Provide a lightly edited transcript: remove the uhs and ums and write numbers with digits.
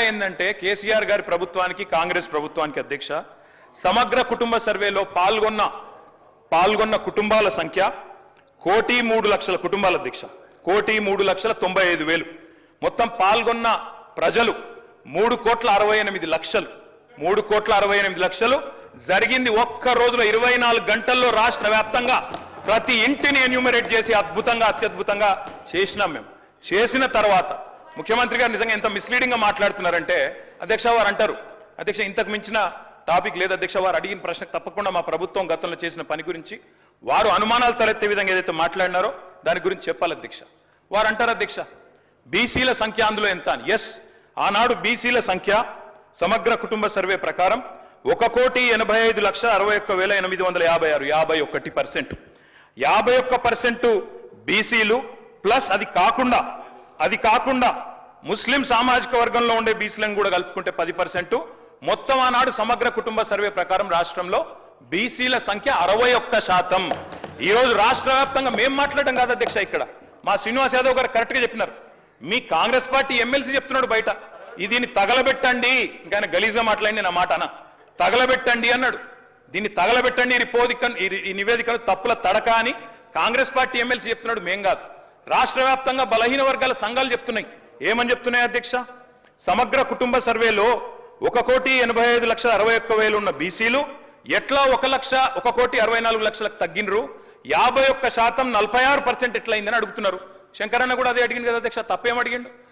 ఏంటంటే కేసీఆర్ గారి ప్రభుత్వానికి కాంగ్రెస్ ప్రభుత్వానికి అధ్యక్ష సమగ్ర కుటుంబ సర్వేలో పాల్గొన్న కుటుంబాల సంఖ్య 1,03,00,000 కుటుంబాల అధ్యక్ష 1,03,95,000 మొత్తం పాల్గొన్న ప్రజలు 3,68,00,000 3,68,00,000 జరిగింది ఒక్క రోజులో 24 గంటల్లో రాష్ట్ర వ్యాప్తంగా ప్రతి ఇంటిని ఎన్యూమరేట్ చేసి అత్యద్భుతంగా చేసినాం మేము చేసిన తర్వాత ముఖ్యమంత్రి గారు నిజంగా ఎంత మిస్లీడింగ్ గా మాట్లాడుతున్నారంటే అధ్యక్ష వారు అంటారు అధ్యక్ష ఇంతకు మించిన టాపిక్ లేదు అధ్యక్ష వారు అడిగిన ప్రశ్నకు తప్పకుండా మా ప్రభుత్వం గతంలో చేసిన పని గురించి వారు అనుమానాలు తలెత్తే విధంగా ఏదైతే మాట్లాడినారో దాని గురించి చెప్పాలి అధ్యక్ష వారు అంటారు అధ్యక్ష బీసీల సంఖ్య అందులో ఎంత అని ఎస్ ఆనాడు బీసీల సంఖ్య సమగ్ర కుటుంబ సర్వే ప్రకారం 1,85,61,856 51% బీసీలు ప్లస్ అది కాకుండా ముస్లిం సామాజిక వర్గంలో ఉండే బీసీలను కూడా కలుపుకుంటే 10% మొత్తం ఆనాడు సమగ్ర కుటుంబ సర్వే ప్రకారం రాష్ట్రంలో బీసీల సంఖ్య 61%. ఈ రోజు రాష్ట్ర వ్యాప్తంగా మేము మాట్లాడడం కాదు అధ్యక్ష ఇక్కడ మా శ్రీనివాస్ యాదవ్ గారు కరెక్ట్ గా చెప్పినారు మీ కాంగ్రెస్ పార్టీ ఎమ్మెల్సీ చెప్తున్నాడు బయట దీన్ని తగలబెట్టండి ఇంకా గలీజ్గా మాట్లాడి నా మాట అన్న తగలబెట్టండి అన్నాడు దీన్ని తగలబెట్టండి ఈ నివేదికలు తప్పుల తడక అని కాంగ్రెస్ పార్టీ ఎమ్మెల్సీ చెప్తున్నాడు మేం కాదు రాష్ట్ర వ్యాప్తంగా బలహీన వర్గాల సంఘాలు చెప్తున్నాయి ఏమని చెప్తున్నాయి అధ్యక్ష సమగ్ర కుటుంబ సర్వేలో 1,85,61,000 ఉన్న బీసీలు ఎట్లా 1,64,00,000 తగ్గినరు 51% 46% ఎట్లయిందని అడుగుతున్నారు శంకరన్న కూడా అదే అడిగింది కదా అధ్యక్ష తప్పేం అడిగిండు